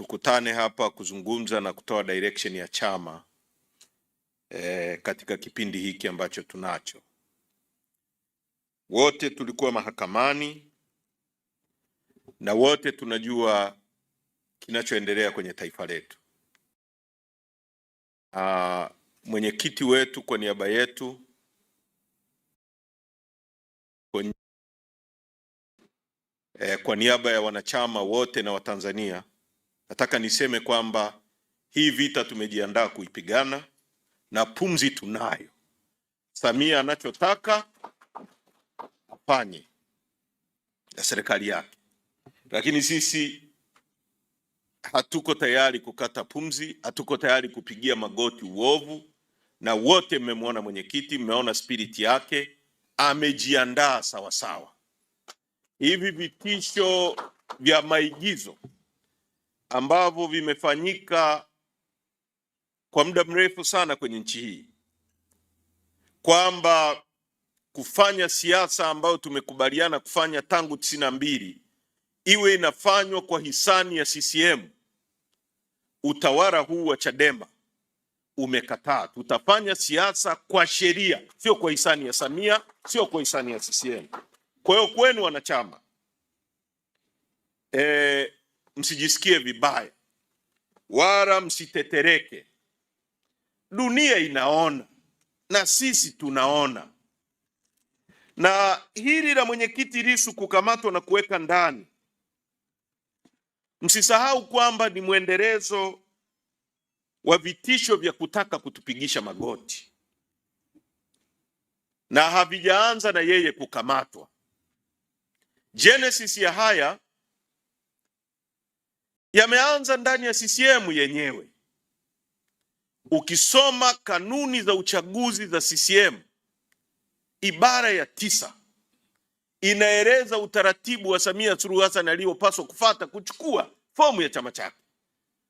tukutane hapa kuzungumza na kutoa direction ya chama katika kipindi hiki ambacho tunacho. Wote tulikuwa mahakamani na wote tunajua kinachoendelea kwenye taifa letu. Mwenyekiti wetu kwa niaba yetu kwa niaba ya wanachama wote na Watanzania, nataka niseme kwamba hii vita tumejiandaa kuipigana na pumzi tunayo. Samia anachotaka afanye na serikali yake, lakini sisi hatuko tayari kukata pumzi, hatuko tayari kupigia magoti uovu. Na wote mmemwona mwenyekiti, mmeona spirit yake, amejiandaa sawa sawa. Hivi vitisho vya maigizo ambavyo vimefanyika kwa muda mrefu sana kwenye nchi hii, kwamba kufanya siasa ambayo tumekubaliana kufanya tangu 92 iwe inafanywa kwa hisani ya CCM, utawala huu wa Chadema umekataa. Tutafanya siasa kwa sheria, sio kwa hisani ya Samia, sio kwa hisani ya CCM. Kwa hiyo kwenu wanachama, msijisikie vibaya wala msitetereke. Dunia inaona na sisi tunaona, na hili la mwenyekiti Lissu kukamatwa na kuweka ndani, msisahau kwamba ni mwendelezo wa vitisho vya kutaka kutupigisha magoti, na havijaanza na yeye kukamatwa. Genesis ya haya yameanza ndani ya CCM yenyewe. Ukisoma kanuni za uchaguzi za CCM, ibara ya 9 inaeleza utaratibu wa Samia Suluhu Hassan aliyopaswa kufuata kuchukua fomu ya chama chake.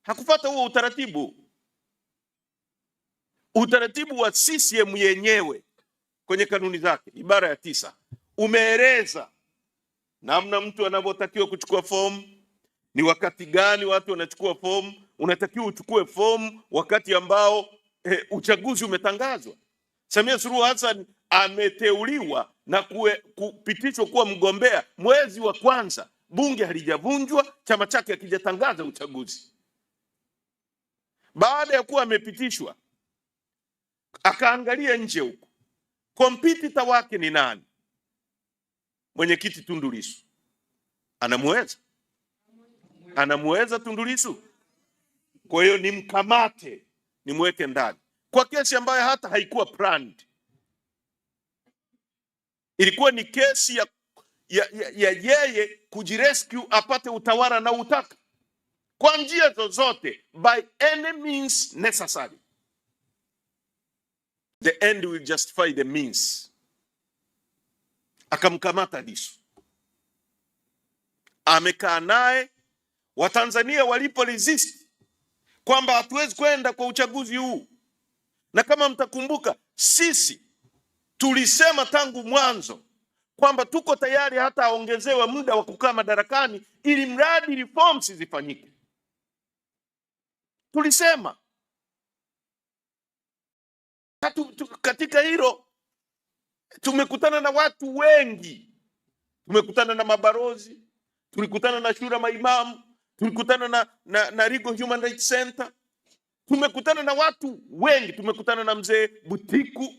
Hakufuata huo utaratibu. Utaratibu wa CCM yenyewe kwenye kanuni zake, ibara ya 9 umeeleza namna mtu anavyotakiwa kuchukua fomu, ni wakati gani watu wanachukua fomu. Unatakiwa uchukue fomu wakati ambao uchaguzi umetangazwa. Samia Suluhu Hassan ameteuliwa na kupitishwa kuwa mgombea mwezi wa kwanza, bunge halijavunjwa, chama chake hakijatangaza uchaguzi. Baada ya kuwa amepitishwa, akaangalia nje huko, kompetita wake ni nani? Mwenyekiti Tundu Lissu. Anamuweza Tundu Lissu? Kwa hiyo nimkamate, nimweke ndani kwa kesi ambayo hata haikuwa planned. Ilikuwa ni kesi ya yeye kujirescue, apate utawala na utaka kwa njia zozote, by any means necessary. The end will justify the means. Akamkamata Lissu, amekaa naye. Watanzania walipo resist kwamba hatuwezi kwenda kwa uchaguzi huu, na kama mtakumbuka, sisi tulisema tangu mwanzo kwamba tuko tayari hata aongezewe muda wa kukaa madarakani ili mradi reforms zifanyike. Tulisema katika hilo. Tumekutana na watu wengi, tumekutana na mabarozi, tulikutana na shura maimamu, tulikutana na Legal Human Rights Center, tumekutana na watu wengi, tumekutana na mzee Butiku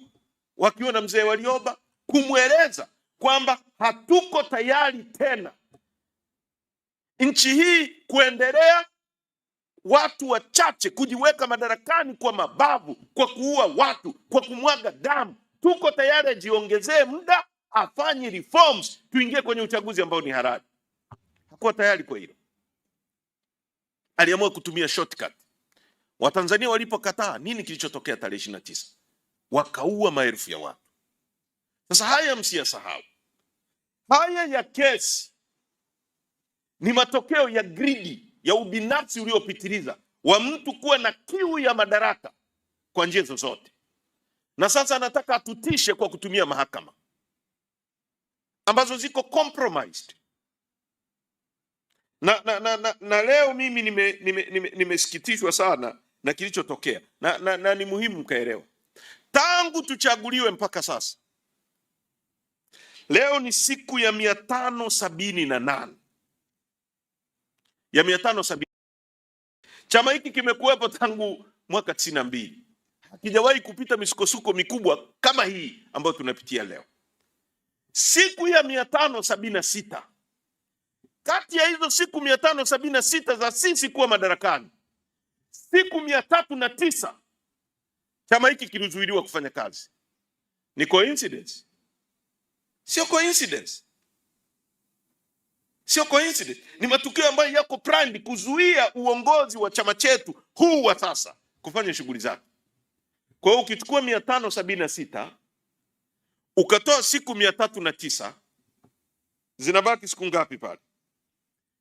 wakiwa na mzee Warioba, kumweleza kwamba hatuko tayari tena nchi hii kuendelea watu wachache kujiweka madarakani kwa mabavu, kwa kuua watu, kwa kumwaga damu. Tuko tayari ajiongezee muda, afanye reforms, tuingie kwenye uchaguzi ambao ni halali. Hakuwa tayari kwa hilo. Aliamua kutumia shortcut. Watanzania walipokataa, nini kilichotokea tarehe 29? Wakaua maelfu ya watu. Sasa haya msiyasahau. Haya ya kesi ni matokeo ya greedy, ya ubinafsi uliopitiliza wa mtu kuwa na kiu ya madaraka kwa njia zozote. Na sasa anataka atutishe kwa kutumia mahakama ambazo ziko compromised. Na leo mimi nimesikitishwa sana na kilichotokea na ni muhimu mkaelewa, tangu tuchaguliwe mpaka sasa, leo ni siku ya 578 ya 570. Chama hiki kimekuwepo tangu mwaka 92, hakijawahi kupita misukosuko mikubwa kama hii ambayo tunapitia leo. Siku ya 576, kati ya hizo siku 576 za sisi kuwa madarakani, siku 309 chama hiki kilizuiliwa kufanya kazi. Ni coincidence? Sio coincidence. Sio coincidence. Ni matukio ambayo yako planned kuzuia uongozi wa chama chetu huu wa sasa kufanya shughuli zake. Kwa hiyo ukichukua 576 ukatoa siku 309, zinabaki siku ngapi pale?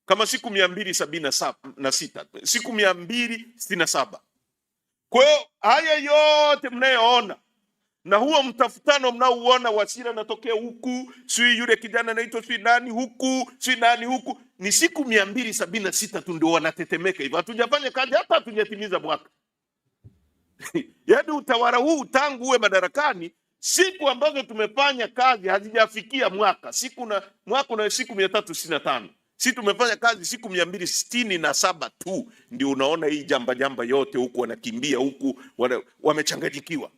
Kama siku 276, siku 267. Kwa hiyo haya yote mnayoona na huo mtafutano mnaouona, Wasira natokea huku, sui yule kijana anaitwa sui nani huku, sui nani huku, ni siku 276 tu ndio wanatetemeka hivyo. Hatujafanya kazi, hata hatujatimiza mwaka. Yaani utawala huu tangu uwe madarakani, siku ambazo tumefanya kazi hazijafikia mwaka. Mwaka una siku 365. Sisi tumefanya kazi siku 267 tu, ndio unaona hii jamba yote huku wanakimbia huku wamechanganyikiwa.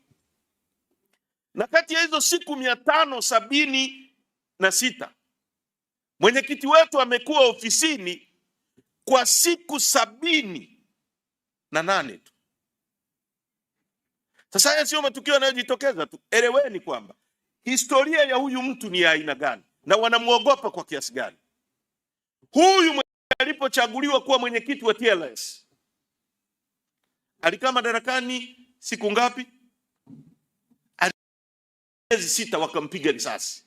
Na kati ya hizo siku 576 mwenyekiti wetu amekuwa ofisini kwa siku 78 tu. Sasa haya sio matukio yanayojitokeza tu. Eleweni kwamba historia ya huyu mtu ni ya aina gani na wanamuogopa kwa kiasi gani. Huyu alipochaguliwa kuwa mwenyekiti wa TLS alikaa madarakani siku ngapi? Miezi 6, wakampiga risasi.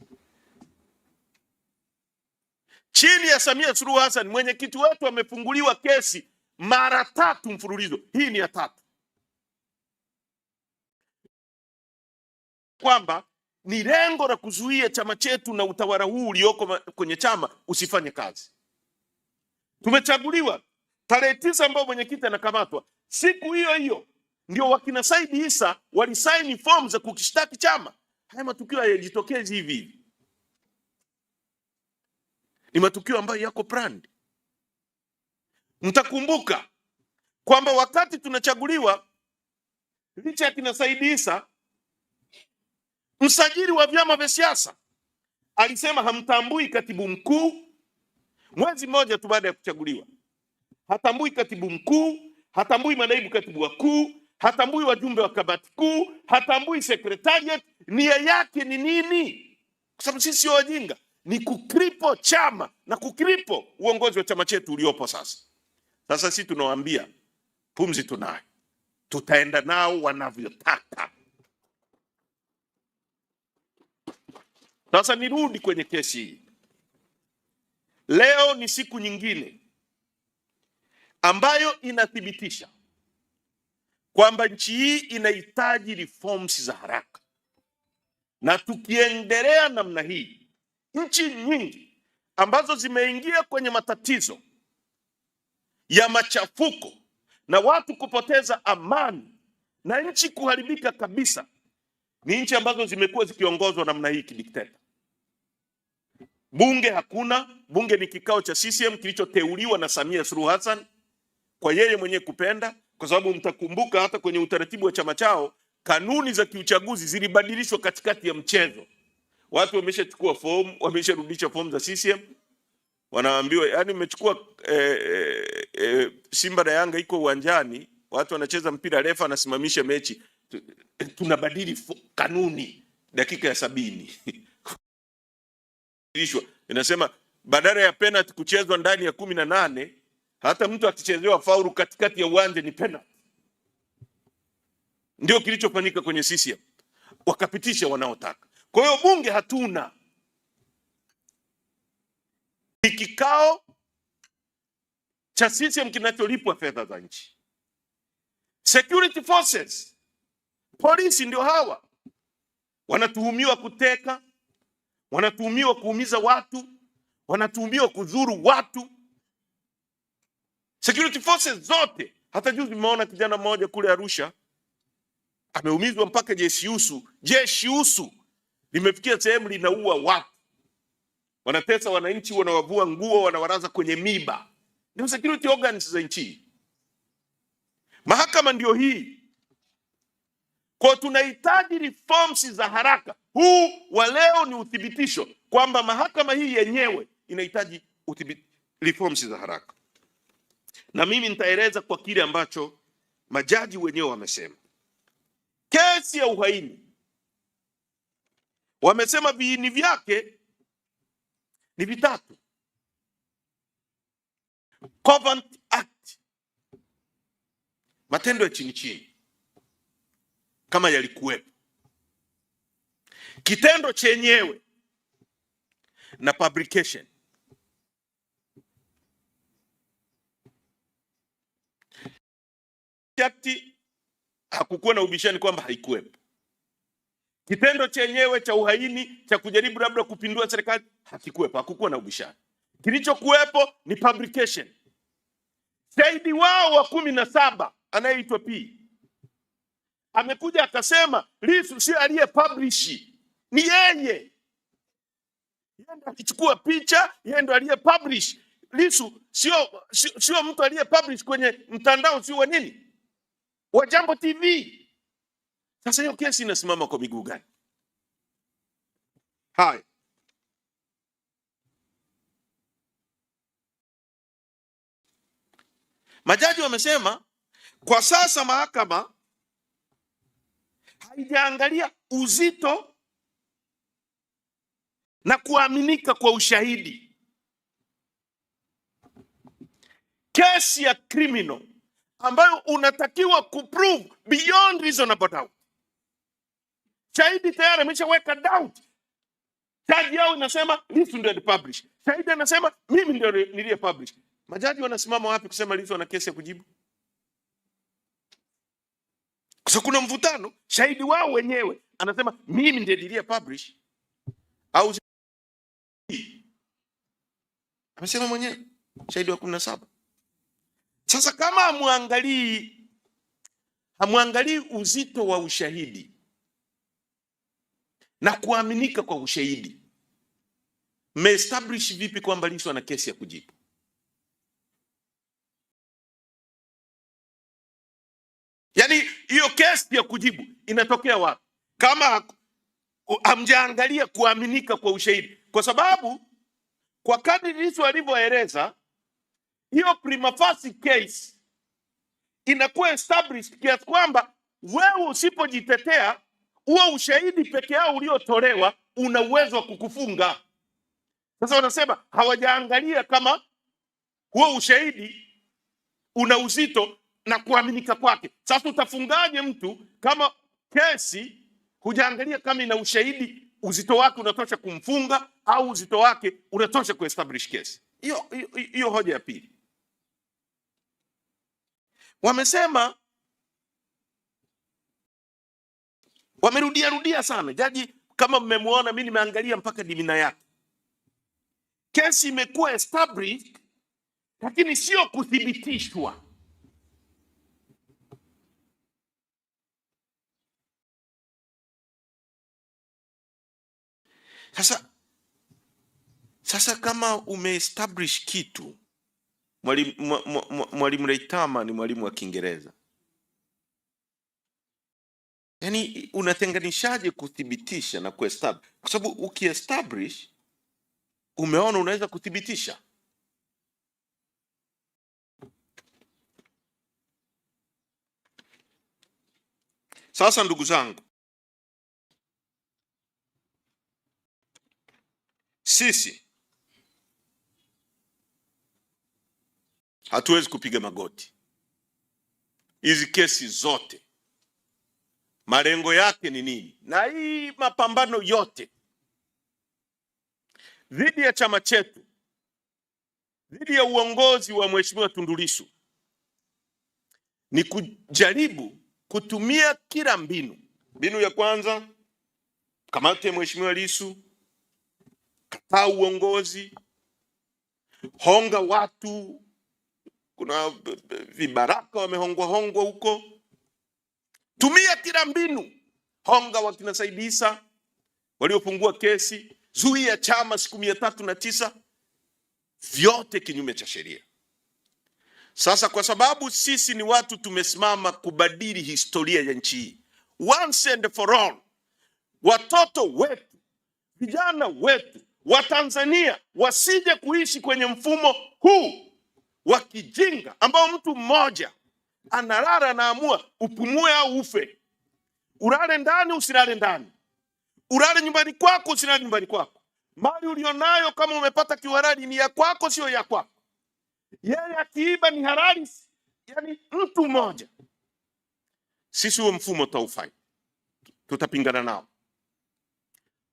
Chini ya Samia Suluhu Hassan mwenyekiti wetu amefunguliwa kesi mara 3 mfululizo. Hii ni ya 3. Kwamba ni lengo la kuzuia chama chetu na utawala huu ulioko kwenye chama usifanye kazi. Tumechaguliwa tarehe 9 ambao mwenyekiti anakamatwa. Siku hiyo hiyo ndio wakina Said Issa walisaini form za kukishtaki chama. Haya matukio hayajitokezi hivi hivi. Ni matukio ambayo yako planned. Mtakumbuka kwamba wakati tunachaguliwa, licha ya kina Said Issa, msajili wa vyama vya siasa alisema hamtambui katibu mkuu. Mwezi mmoja tu baada ya kuchaguliwa, hatambui katibu mkuu, hatambui manaibu katibu wakuu, hatambui wajumbe wa kamati kuu, hatambui secretariat. Nia yake ni nini? Kwa sababu sisi sio wajinga, ni kukripo chama na kukripo uongozi wa chama chetu uliopo sasa. Sasa sisi tunawaambia pumzi tunayo, tutaenda nao wanavyotaka. Sasa nirudi kwenye kesi hii. Leo ni siku nyingine ambayo inathibitisha kwamba nchi hii inahitaji reforms za haraka, na tukiendelea namna hii, nchi nyingi ambazo zimeingia kwenye matatizo ya machafuko na watu kupoteza amani na nchi kuharibika kabisa, ni nchi ambazo zimekuwa zikiongozwa namna hii kidikteta. Bunge hakuna. Bunge ni kikao cha CCM kilichoteuliwa na Samia Suluhu Hassan kwa yeye mwenyewe kupenda, kwa sababu mtakumbuka hata kwenye utaratibu wa chama chao kanuni za kiuchaguzi zilibadilishwa katikati ya mchezo. Watu wameshachukua fomu, wamesharudisha fomu za CCM, wanaambiwa yani mmechukua Simba na Yanga iko uwanjani, watu wanacheza mpira, refa anasimamisha mechi, tunabadili kanuni dakika ya 70. Inasema badala ya penalty kuchezwa ndani ya 18, hata mtu akichezewa faulu katikati ya uwanja ni penalty. Ndio kilichofanyika kwenye CCM, wakapitisha wanaotaka. Kwa hiyo bunge hatuna. Ni kikao cha CCM kinacholipwa fedha za nchi. Security forces, polisi ndio hawa wanatuhumiwa kuteka, wanatuhumiwa kuumiza watu, wanatuhumiwa kudhuru watu. security forces zote. Hata juzi nimeona kijana mmoja kule Arusha ameumizwa mpaka jeshi usu limefikia sehemu linaua watu, wanatesa wananchi, wanawavua nguo, wanawaraza kwenye miba. Ndio security organs za nchi. Mahakama ndio hii. Kwa tunahitaji reforms za haraka. Huu wa leo ni uthibitisho kwamba mahakama hii yenyewe inahitaji reforms za haraka. Na mimi nitaeleza kwa kile ambacho majaji wenyewe wamesema. Kesi ya uhaini, wamesema viini vyake ni vitatu. Covert Act, matendo ya chini chini kama yalikuwepo, kitendo chenyewe na publication. Yakti hakukuwa na ubishani kwamba haikuwepo. Kitendo chenyewe cha uhaini cha kujaribu labda kupindua serikali hakikuwepo, hakukuwa na ubishani. Kilichokuwepo ni publication. Shahidi wao wa 17 anayeitwa P amekuja akasema Lissu si aliye publish, ni yeye. Yeye ndiye alichukua picha, yeye ndiye aliye publish. Lissu sio mtu aliye publish kwenye mtandao, sio wa nini, wa Jambo TV. Sasa hiyo kesi inasimama kwa miguu gani? Hai. Majaji wamesema kwa sasa mahakama haijaangalia uzito na kuaminika kwa ushahidi. Kesi ya criminal ambayo unatakiwa kuprove beyond reasonable doubt. Shahidi tayari ameshaweka doubt. Jaji yao inasema Lissu ndio alipublish. Shahidi anasema mimi ndio niliye publish. Majaji wanasimama wapi kusema Lissu ana kesi ya kujibu? Kwa sababu kuna mvutano. Shahidi wao wenyewe anasema mimi ndiye niliye publish, au amesema mwenyewe shahidi wa 17. Sasa kama hamwangalii uzito wa ushahidi na kuaminika kwa ushahidi, mmeestablish vipi kwamba Lissu ana kesi ya kujibu? Yaani hiyo kesi ya kujibu inatokea wapi kama hamjaangalia kuaminika kwa ushahidi? Kwa sababu kwa kadri Lissu alivyoeleza, hiyo prima facie case inakuwa established kiasi kwamba wewe usipojitetea, huo ushahidi peke yao uliotolewa una uwezo wa kukufunga. Sasa wanasema hawajaangalia kama huo ushahidi una uzito na kuaminika kwake. Sasa utafungaje mtu kama kesi hujaangalia kama ina ushahidi, uzito wake unatosha kumfunga au uzito wake unatosha kuestablish kesi? Hiyo hoja ya pili. Wamesema, wamerudia sana. Jaji kama mmemwona, mimi nimeangalia mpaka dimina yake. Kesi imekuwa established lakini sio kuthibitishwa. Sasa kama umeestablish kitu, Mwalimu Leitama ni mwalimu wa Kiingereza. Yaani unatenganishaje kuthibitisha na kuestablish? Kwa sababu ukiestablish umeona unaweza kuthibitisha. Sasa ndugu zangu, sisi hatuwezi kupiga magoti. Hizi kesi zote malengo yake ni nini? Na hii mapambano yote dhidi ya chama chetu, dhidi ya uongozi wa Mheshimiwa Tundu Lissu, ni kujaribu kutumia kila mbinu. Mbinu ya kwanza, kamate Mheshimiwa Lissu, kataa uongozi, honga watu kuna vibaraka wamehongwa hongwa huko. Tumia kila mbinu, honga wakina Said Issa waliofungua kesi, zuia chama siku 309, vyote kinyume cha sheria. Sasa kwa sababu sisi ni watu tumesimama kubadili historia ya nchi hii once and for all, watoto wetu, vijana wetu wa Tanzania wasije kuishi kwenye mfumo huu wa kijinga ambao mtu mmoja analala, anaamua upumue au ufe, ulale ndani usilale ndani, ulale nyumbani kwako usilale nyumbani kwako, mali ulionayo kama umepata kihalali ni ya kwako sio ya kwako, yeye akiiba ni halali, yani mtu mmoja. Sisi huo mfumo taufanya, tutapingana nao,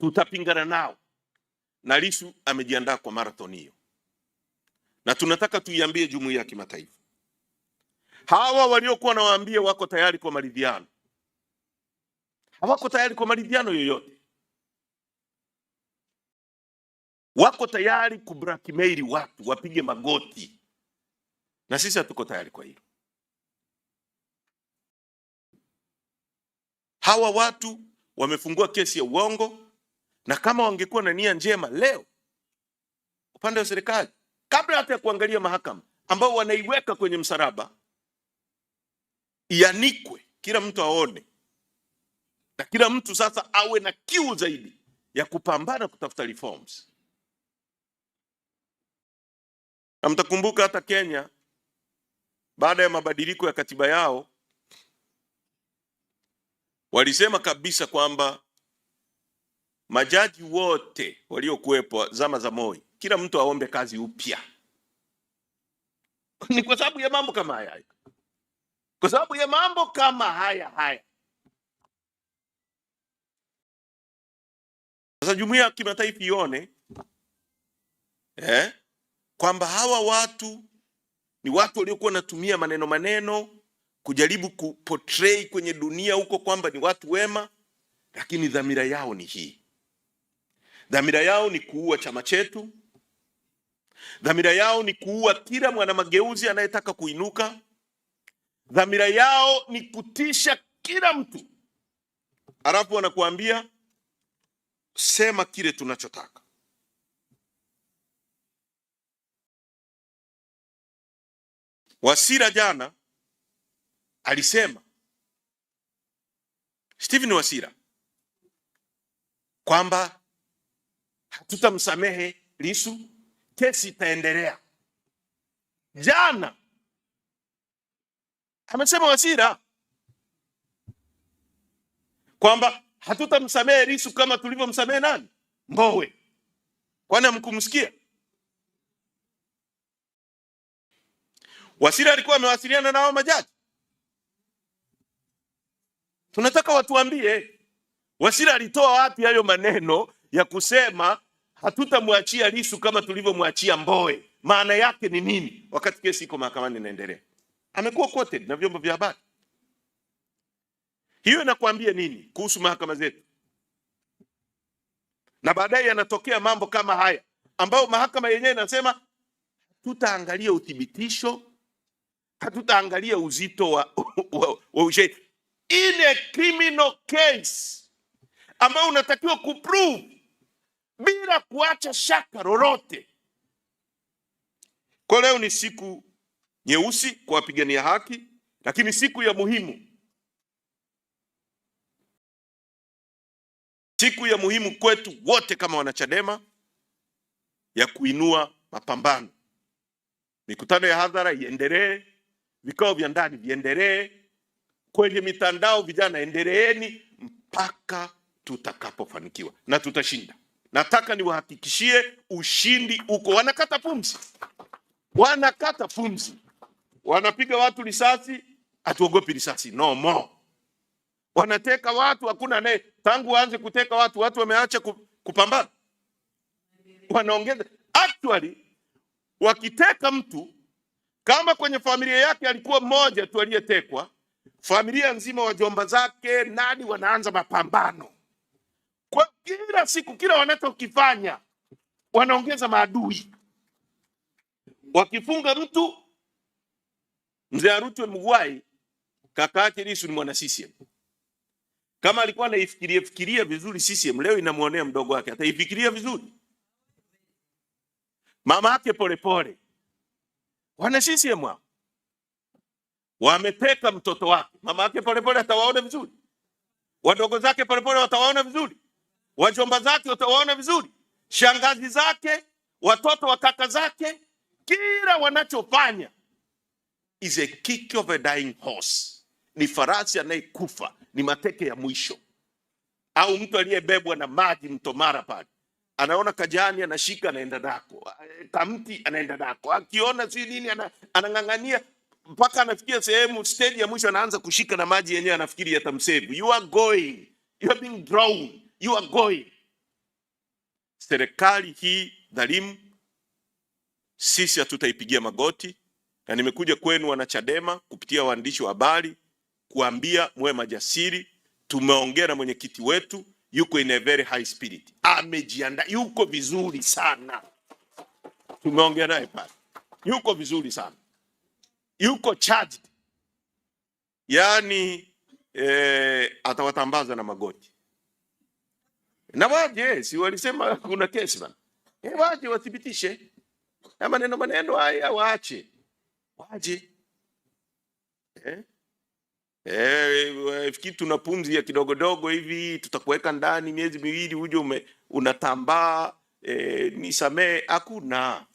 tutapingana nao, na Lissu amejiandaa kwa marathon hiyo, na tunataka tuiambie jumuiya ya kimataifa, hawa waliokuwa nawaambia wako tayari kwa maridhiano, hawako tayari kwa maridhiano yoyote, wako tayari kublackmail watu wapige magoti, na sisi hatuko tayari kwa hilo. Hawa watu wamefungua kesi ya uongo, na kama wangekuwa na nia njema leo, upande wa serikali, kabla hata ya kuangalia mahakama ambao wanaiweka kwenye msalaba, ianikwe, kila mtu aone, na kila mtu sasa awe na kiu zaidi ya kupambana kutafuta reforms. Na mtakumbuka hata Kenya, baada ya mabadiliko ya katiba yao, walisema kabisa kwamba majaji wote waliokuwepo zama za Moi, kila mtu aombe kazi upya. Ni kwa sababu ya mambo kama haya, kwa sababu ya mambo kama haya. Sasa jumuiya ya kimataifa ione kwamba hawa watu ni watu waliokuwa wanatumia maneno kujaribu kuportray kwenye dunia huko kwamba ni watu wema, lakini dhamira yao ni hii. Dhamira yao ni kuua chama chetu. Dhamira yao ni kuua kila mwana mageuzi anayetaka kuinuka. Dhamira yao ni kutisha kila mtu, alafu wanakuambia sema kile tunachotaka. Wasira jana alisema, Stephen Wasira, kwamba hatutamsamehe Lissu, kesi itaendelea. Jana amesema Wasira kwamba hatutamsamehe Lissu kama tulivyomsamehe nani? Mbowe. Kwani hamkumsikia? Wasira alikuwa amewasiliana na hao majaji. Tunataka watuambie Wasira alitoa wapi hayo maneno ya kusema hatutamwachia Lissu kama tulivyomwachia Mbowe. Maana yake ni nini wakati kesi iko mahakamani inaendelea? Amekuwa quoted na vyombo vya habari. Hiyo inakuambia nini kuhusu mahakama zetu? Na baadaye yanatokea mambo kama haya ambayo mahakama yenyewe inasema tutaangalia uthibitisho, hatutaangalia uzito wa ushahidi. In a criminal case ambayo unatakiwa kuprove bila kuacha shaka lolote. Kwa leo ni siku nyeusi kwa wapigania haki, lakini siku ya muhimu. Siku ya muhimu kwetu wote kama wanachadema ya kuinua mapambano. Mikutano ya hadhara iendelee, vikao vya ndani viendelee, kwenye mitandao vijana endeleeni mpaka tutakapofanikiwa, na tutashinda. Nataka niwahakikishie ushindi uko. Wanakata pumzi. Wanakata pumzi. Wanapiga watu risasi, hatuogopi risasi, no more. Wanateka watu, hakuna naye. Tangu waanze kuteka watu wameacha kupambana. Wanaongeza. Actually, wakiteka mtu, kama kwenye familia yake alikuwa mmoja tu aliyetekwa, familia nzima, wajomba zake, nani, wanaanza mapambano. Kwa kila siku, kila wanachokifanya, wanaongeza maadui. Wakifunga mtu, Mzee Arutwe Mugwai kaka yake Lissu ni mwana CCM. Kama alikuwa anaifikiria vizuri CCM, leo inamuonea mdogo wake, ataifikiria vizuri. Mama yake Polepole, wana CCM hao wameteka mtoto wake. Mama yake Polepole atawaona vizuri, wadogo zake Polepole watawaona vizuri, wajomba zake watawaona vizuri, shangazi zake, watoto wa kaka zake. Kila wanachofanya is a kick of a dying horse. Ni farasi anayekufa, ni mateke ya mwisho. Au mtu aliyebebwa na maji mto Mara pale, anaona kajani anashika anaenda nako, kamti anaenda nako, akiona si nini anang'ang'ania mpaka anafikia sehemu stage ya mwisho anaanza kushika na maji yenyewe, anafikiri yatamsave. You are going, you are being drowned, you are going. Serikali hii dhalimu sisi hatutaipigia magoti, na nimekuja kwenu wana Chadema kupitia waandishi wa habari kuambia muwe majasiri. Tumeongea na mwenyekiti wetu, yuko in a very high spirit, amejiandaa, yuko vizuri sana. Tumeongea naye pale, yuko vizuri sana, yuko charged. Yani atawatambaza na magoti. Na waje, si walisema kuna kesi bana, waje wathibitishe na maneno haya, waache waje. Fikiri tuna pumzi ya kidogo hivi, tutakuweka ndani miezi miwili uje unatambaa, nisamee. Hakuna.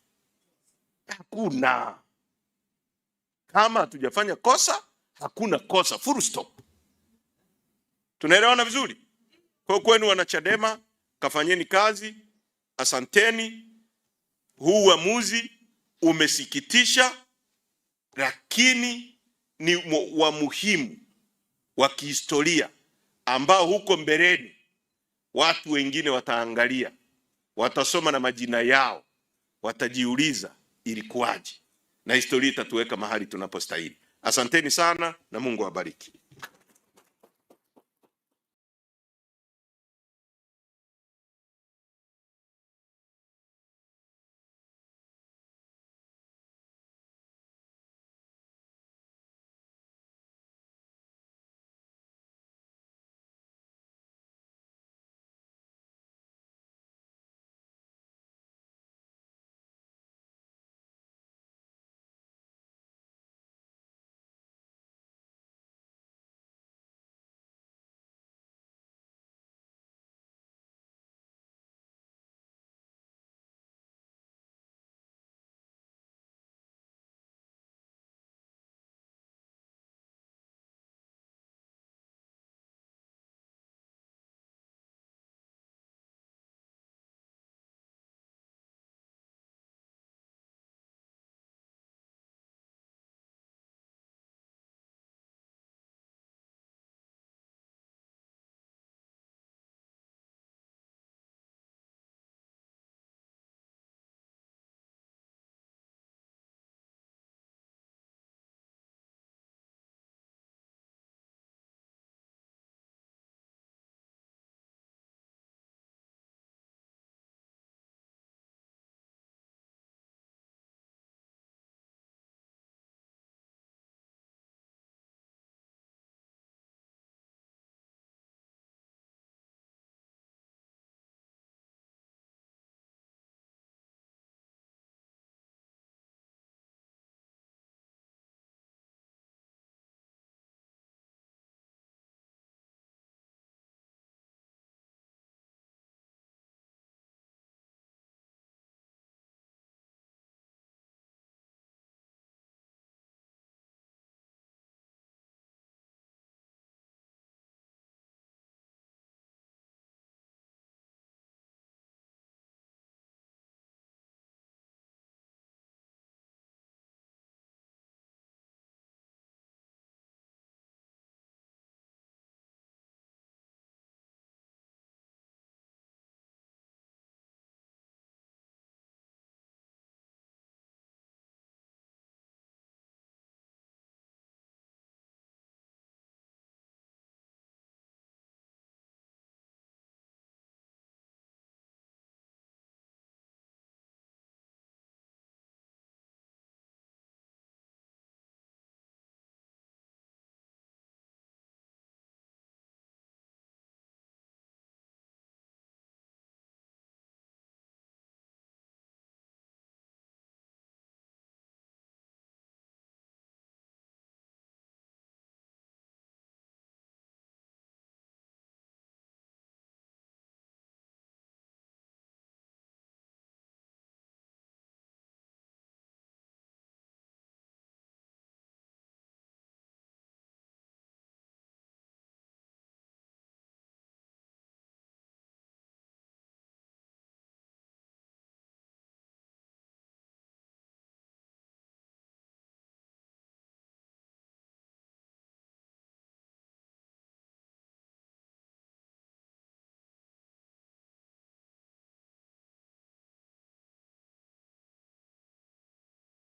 Kama hatujafanya kosa, hakuna kosa, full stop. Tunaelewana vizuri? Kwa kwenu wana Chadema, kafanyeni kazi. Asanteni. Huu uamuzi umesikitisha, lakini ni wa muhimu wa kihistoria ambao huko mbeleni watu wengine wataangalia, watasoma na majina yao, watajiuliza ilikuwaje, na historia itatuweka mahali tunapostahili. Asanteni sana na Mungu awabariki.